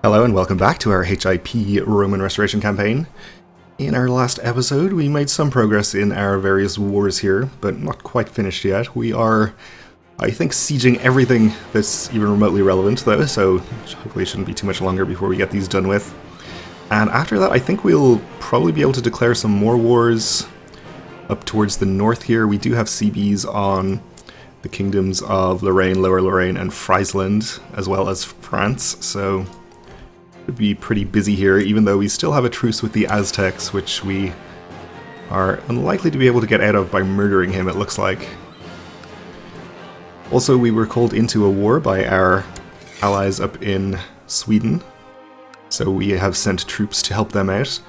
Hello and welcome back to our HIP Roman Restoration campaign. In our last episode we made some progress in our various wars here, but not quite finished yet. We are, I think, sieging everything that's even remotely relevant though, so hopefully it shouldn't be too much longer before we get these done with. And after that I think we'll probably be able to declare some more wars up towards the north here. We do have CBs on the kingdoms of Lorraine, Lower Lorraine and Friesland, as well as France, so would be pretty busy here, even though we still have a truce with the Aztecs, which we are unlikely to be able to get out of by murdering him, it looks like. Also, we were called into a war by our allies up in Sweden, so we have sent troops to help them out.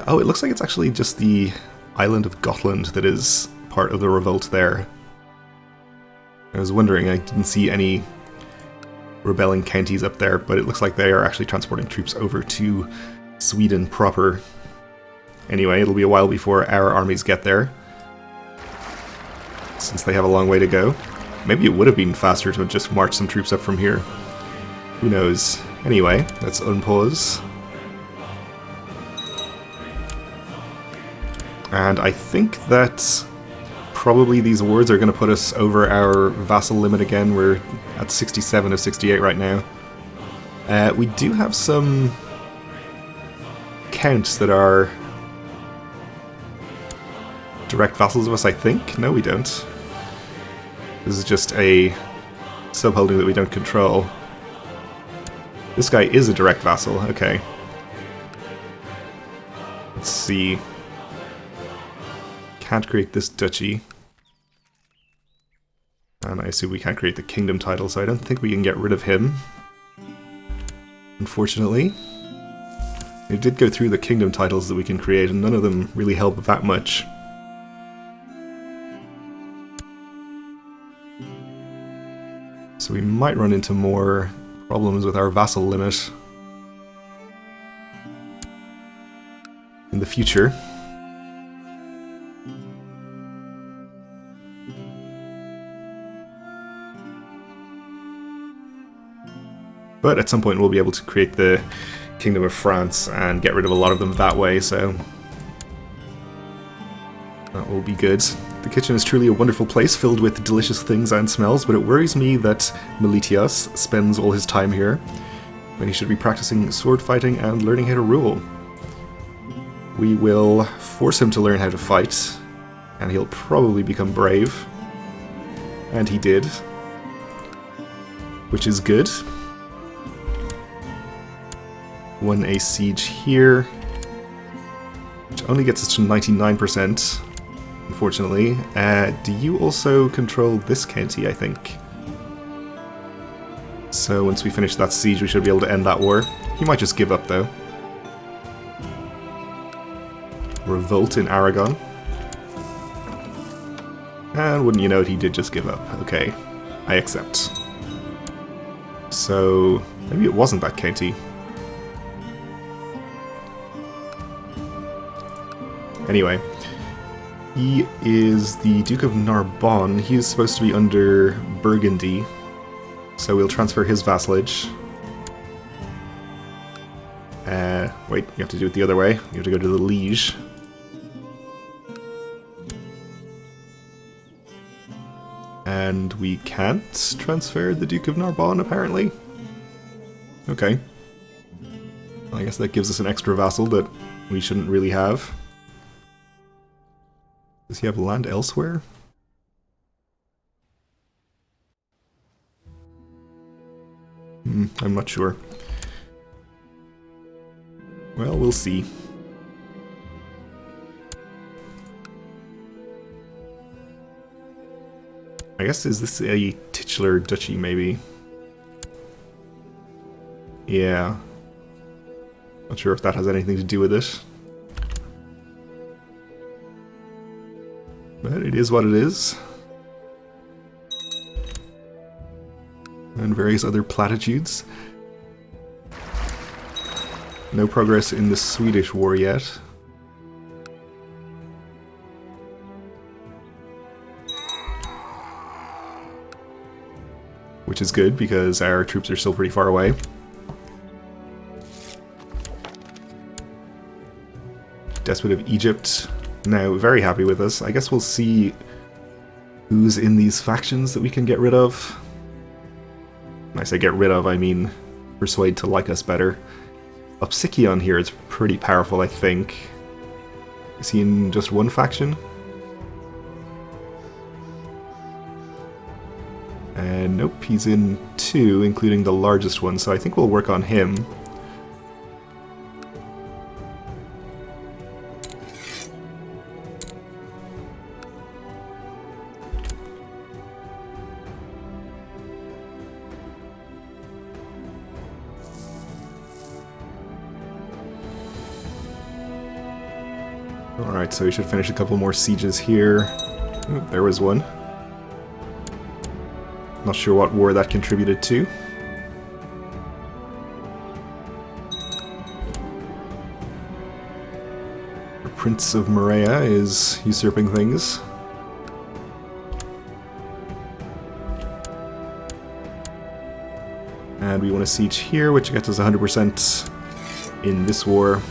Oh, it looks like it's actually just the island of Gotland that is part of the revolt there. I was wondering, I didn't see any rebelling counties up there, but it looks like they are actually transporting troops over to Sweden proper. Anyway, it'll be a while before our armies get there, since they have a long way to go. Maybe it would have been faster to just march some troops up from here. Who knows? Anyway, let's unpause. And I think that probably these awards are going to put us over our vassal limit again. We're at 67 of 68 right now. We do have some counts that are direct vassals of us, I think. No, we don't. This is just a subholding that we don't control. This guy is a direct vassal, okay. Let's see. Can't create this duchy. And I assume we can't create the kingdom title, so I don't think we can get rid of him. Unfortunately. We did go through the kingdom titles that we can create, and none of them really help that much. So we might run into more problems with our vassal limit in the future. But at some point we'll be able to create the Kingdom of France and get rid of a lot of them that way, so that will be good. The kitchen is truly a wonderful place filled with delicious things and smells, but it worries me that Meletios spends all his time here when he should be practicing sword fighting and learning how to rule. We will force him to learn how to fight, and he'll probably become brave. And he did, which is good. Won a siege here, which only gets us to 99%, unfortunately. Do you also control this county, I think? So once we finish that siege, we should be able to end that war. He might just give up, though. Revolt in Aragon. And wouldn't you know it, he did just give up. Okay, I accept. So maybe it wasn't that county. Anyway, he is the Duke of Narbonne. He is supposed to be under Burgundy, so we'll transfer his vassalage. Wait, you have to do it the other way. You have to go to the Liege. And we can't transfer the Duke of Narbonne, apparently. Okay. I guess that gives us an extra vassal that we shouldn't really have. Does he have land elsewhere? I'm not sure. Well, we'll see. I guess, is this a titular duchy, maybe? Yeah. Not sure if that has anything to do with it. But it is what it is. And various other platitudes. No progress in the Swedish war yet. Which is good, because our troops are still pretty far away. Despot of Egypt, now very happy with us. I guess we'll see who's in these factions that we can get rid of. When I say get rid of, I mean persuade to like us better. Opsikion here is pretty powerful, I think. Is he in just one faction? Nope, he's in two, including the largest one, so I think we'll work on him. Alright, so we should finish a couple more sieges here. Oh, there was one. Not sure what war that contributed to. The Prince of Morea is usurping things. And we want to siege here, which gets us 100% in this war.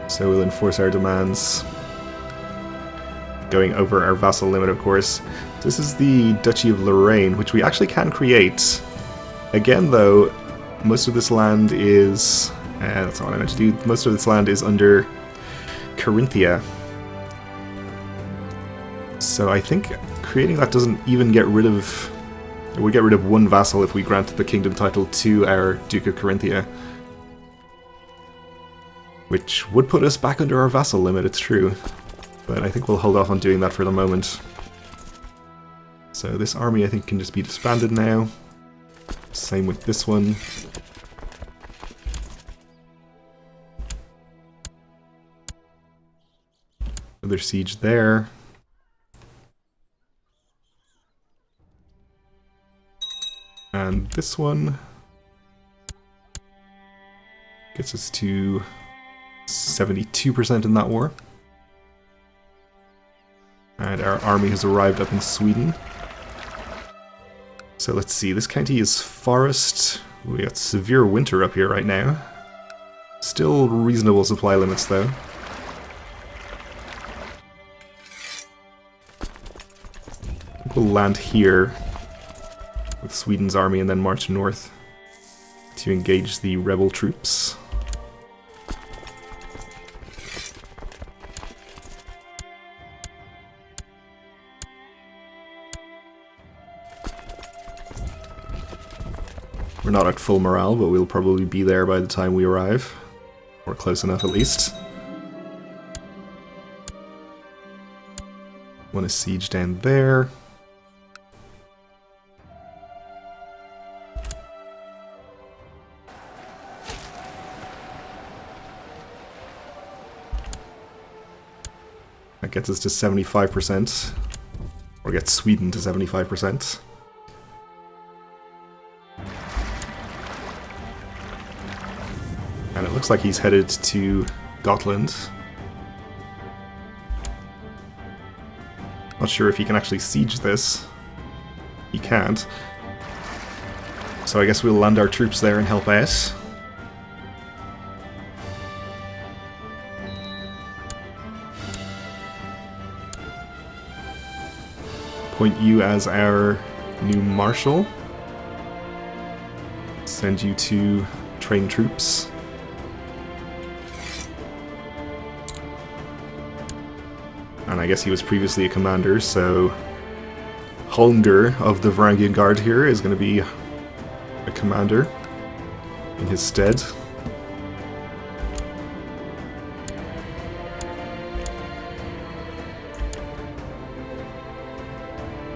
So we'll enforce our demands. Going over our vassal limit, of course. This is the Duchy of Lorraine, which we actually can create. Again, though, most of this land is... that's not what I meant to do. Most of this land is under Carinthia. So I think creating that doesn't even get rid of... We get rid of one vassal if we grant the kingdom title to our Duke of Carinthia. Which would put us back under our vassal limit, it's true. But I think we'll hold off on doing that for the moment. So this army, I think, can just be disbanded now. Same with this one. Another siege there. And this one gets us to 72% in that war. And our army has arrived up in Sweden. So let's see, this county is forest. We got severe winter up here right now. Still reasonable supply limits though. We'll land here with Sweden's army and then march north to engage the rebel troops. We're not at full morale, but we'll probably be there by the time we arrive. Or close enough, at least. Want to siege down there. That gets us to 75%. Or gets Sweden to 75%. And it looks like he's headed to Gotland. Not sure if he can actually siege this. He can't. So I guess we'll land our troops there and help out. Appoint you as our new marshal. Send you to train troops. And I guess he was previously a commander, so Holmger of the Varangian Guard here is going to be a commander in his stead.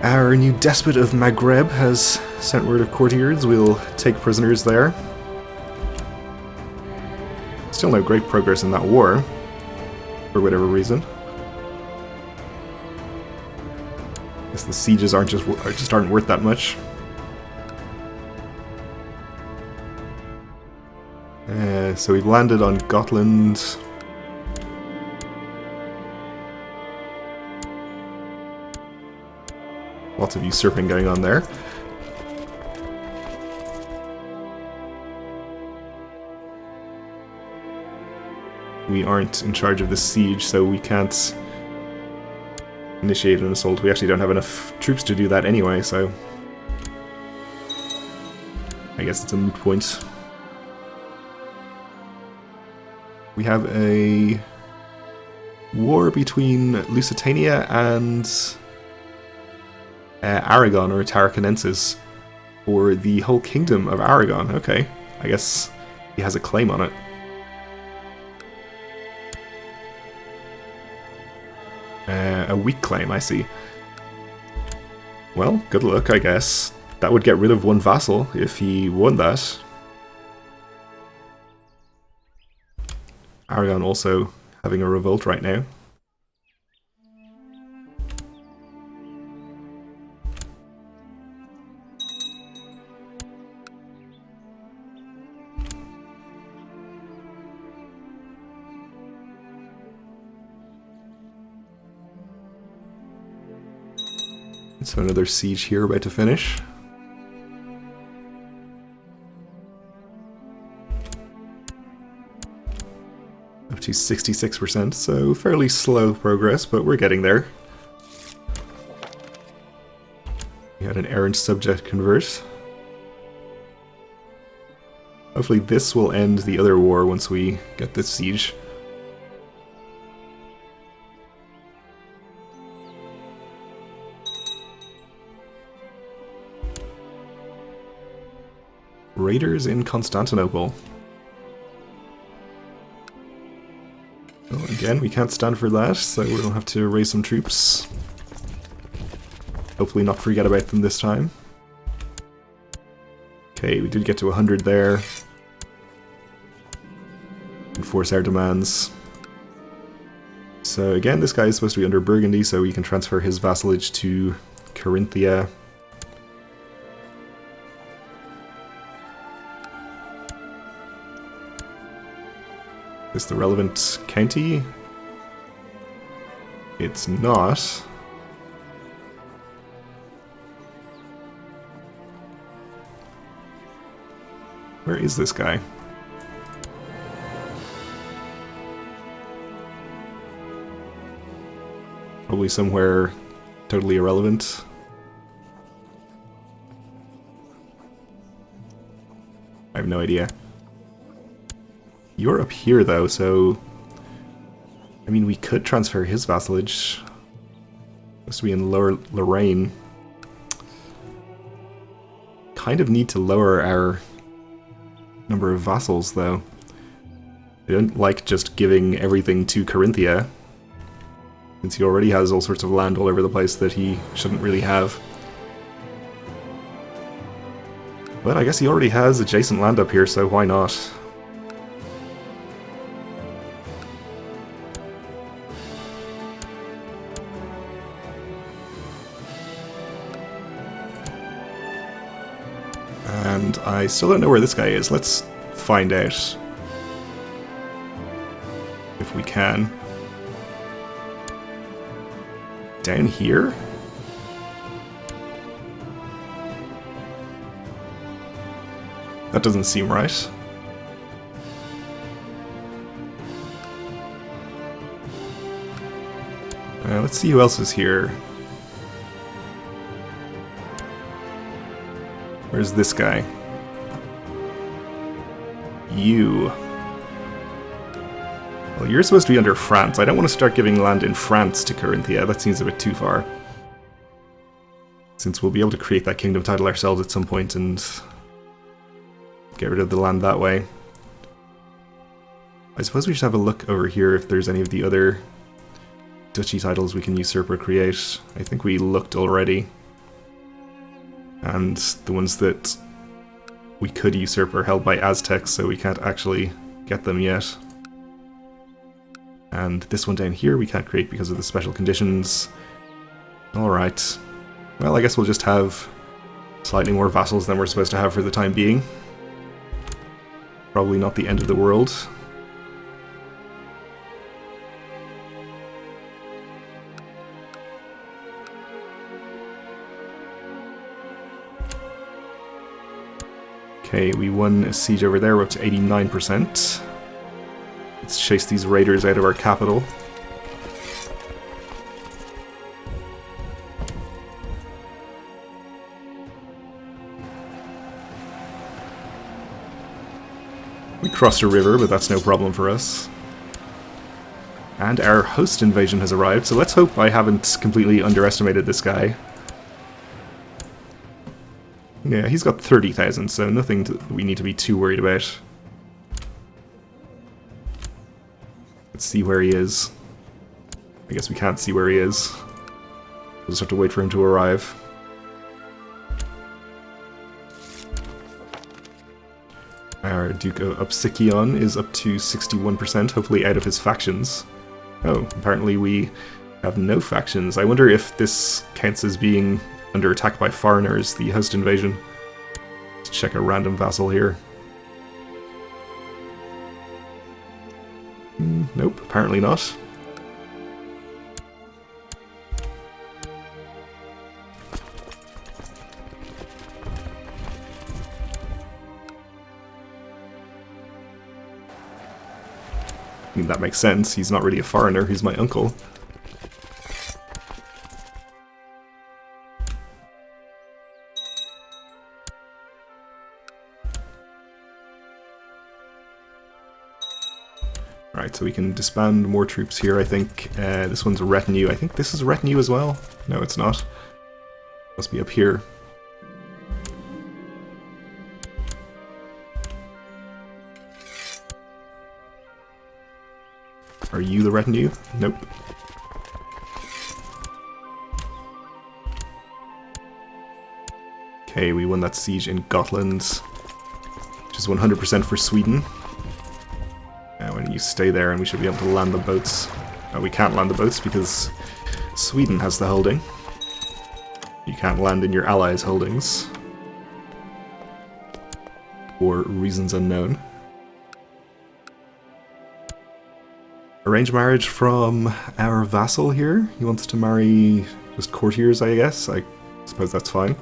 Our new despot of Maghreb has sent word of courtiers. We'll take prisoners there. Still no great progress in that war, for whatever reason. The sieges just aren't worth that much. So we've landed on Gotland. Lots of usurping going on there. we aren't in charge of the siege, so we can't initiate an assault. We actually don't have enough troops to do that anyway, so I guess it's a moot point. We have a war between Lusitania and Aragon, or Tarraconensis, for the whole kingdom of Aragon. Okay, I guess he has a claim on it. A weak claim, I see. Well, good luck, I guess. That would get rid of one vassal if he won that. Aragon also having a revolt right now. So another siege here about to finish. Up to 66%, so fairly slow progress, but we're getting there. We had an errant subject convert. Hopefully this will end the other war once we get this siege. Raiders in Constantinople. Well, again, we can't stand for that, so we'll have to raise some troops. Hopefully not forget about them this time. Okay, we did get to 100 there. Enforce our demands. So again, this guy is supposed to be under Burgundy, so we can transfer his vassalage to Carinthia. Is the relevant county? It's not. Where is this guy? Probably somewhere totally irrelevant. I have no idea. You're up here, though, so I mean, we could transfer his vassalage. Supposed to be in Lower Lorraine. Kind of need to lower our number of vassals, though. I don't like just giving everything to Carinthia, since he already has all sorts of land all over the place that he shouldn't really have. But I guess he already has adjacent land up here, so why not? And I still don't know where this guy is. Let's find out. If we can. Down here? That doesn't seem right. Let's see who else is here. Where's this guy? You. Well, you're supposed to be under France. I don't want to start giving land in France to Carinthia. That seems a bit too far. Since we'll be able to create that kingdom title ourselves at some point and get rid of the land that way. I suppose we should have a look over here if there's any of the other duchy titles we can usurp or create. I think we looked already. And the ones that we could usurp are held by Aztecs, so we can't actually get them yet. And this one down here we can't create because of the special conditions. Alright. Well, I guess we'll just have slightly more vassals than we're supposed to have for the time being. Probably not the end of the world. Okay, we won a siege over there, we're up to 89%. Let's chase these raiders out of our capital. We crossed a river, but that's no problem for us. And our host invasion has arrived, so let's hope I haven't completely underestimated this guy. Yeah, he's got 30,000, so nothing we need to be too worried about. Let's see where he is. I guess we can't see where he is. We'll just have to wait for him to arrive. Our Duke of Upsikion is up to 61%, hopefully out of his factions. Oh, apparently we have no factions. I wonder if this counts as being under attack by foreigners, the host invasion. Let's check a random vassal here. Nope, apparently not. I mean, that makes sense. He's not really a foreigner, he's my uncle. Alright, so we can disband more troops here, I think. This one's a retinue. I think this is a retinue as well. No, it's not. Must be up here. Are you the retinue? Nope. Okay, we won that siege in Gotland, which is 100% for Sweden. Why don't you stay there and we should be able to land the boats. Oh, we can't land the boats because Sweden has the holding. You can't land in your allies' holdings. For reasons unknown. Arranged marriage from our vassal here. He wants to marry just courtiers, I guess. I suppose that's fine.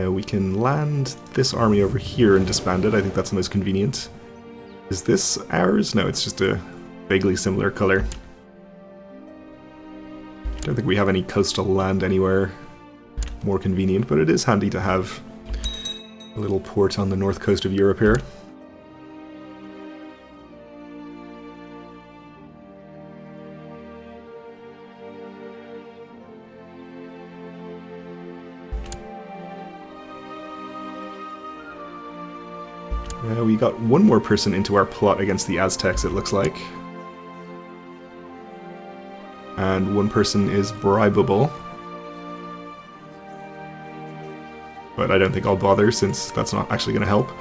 We can land this army over here and disband it. I think that's the most convenient. Is this ours? No, it's just a vaguely similar color. Don't think we have any coastal land anywhere more convenient, but it is handy to have a little port on the north coast of Europe here. We got one more person into our plot against the Aztecs, it looks like. And one person is bribable. But I don't think I'll bother, since that's not actually going to help.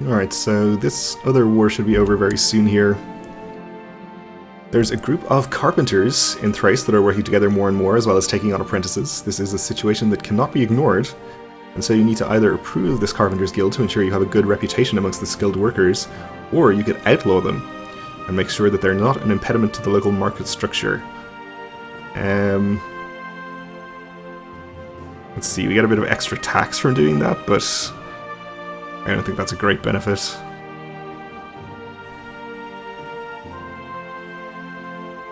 Alright, so this other war should be over very soon here. There's a group of carpenters in Thrace that are working together more and more, as well as taking on apprentices. This is a situation that cannot be ignored, and so you need to either approve this Carpenters Guild to ensure you have a good reputation amongst the skilled workers, or you could outlaw them, and make sure that they're not an impediment to the local market structure. Let's see, we get a bit of extra tax from doing that, but I don't think that's a great benefit.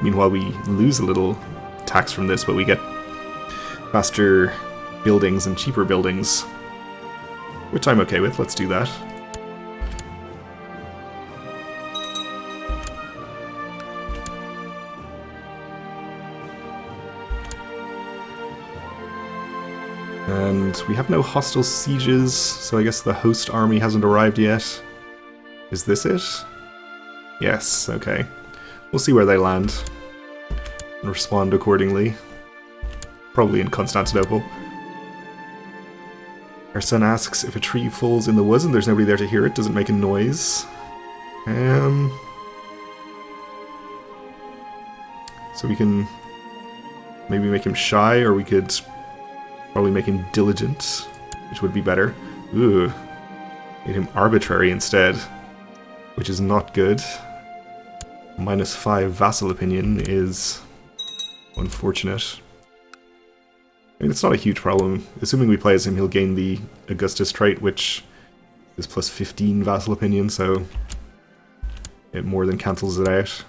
Meanwhile, we lose a little tax from this, but we get faster buildings and cheaper buildings, which I'm okay with. Let's do that. And we have no hostile sieges, so I guess the host army hasn't arrived yet. Is this it? Yes, okay. We'll see where they land and respond accordingly. Probably in Constantinople. Our son asks if a tree falls in the woods and there's nobody there to hear it, does it make a noise? So we can maybe make him shy, or we could probably make him diligent, which would be better. Ooh, made him arbitrary instead, which is not good. -5 vassal opinion is unfortunate. I mean, it's not a huge problem. Assuming we play as him, he'll gain the Augustus trait, which is +15 vassal opinion, so it more than cancels it out.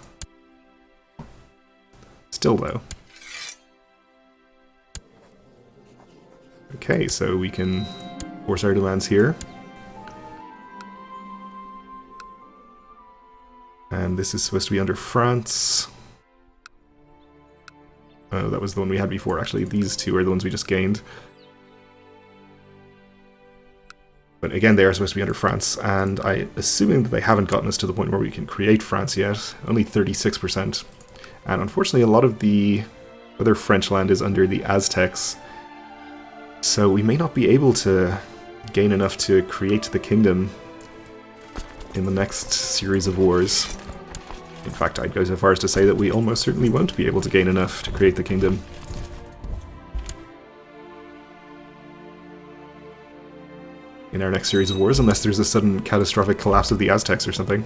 Still, though. Okay, so we can force our demands here. And this is supposed to be under France. Oh, that was the one we had before, actually. These two are the ones we just gained. But again, they are supposed to be under France, and I'm assuming that they haven't gotten us to the point where we can create France yet. Only 36%. And unfortunately, a lot of the other French land is under the Aztecs. So we may not be able to gain enough to create the kingdom in the next series of wars. In fact, I'd go so far as to say that we almost certainly won't be able to gain enough to create the kingdom. In our next series of wars, unless there's a sudden catastrophic collapse of the Aztecs or something.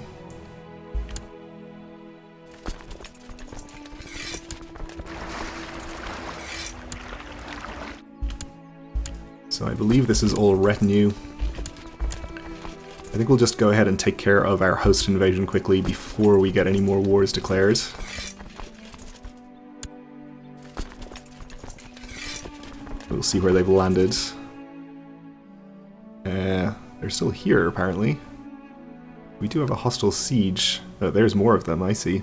So I believe this is all retinue. I think we'll just go ahead and take care of our host invasion quickly before we get any more wars declared. We'll see where they've landed. They're still here, apparently. We do have a hostile siege. Oh, there's more of them, I see.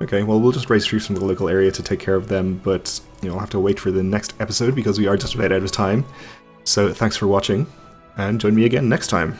Okay, well, we'll just raise troops from the local area to take care of them, but I'll have to wait for the next episode because we are just about out of time. So thanks for watching, and join me again next time.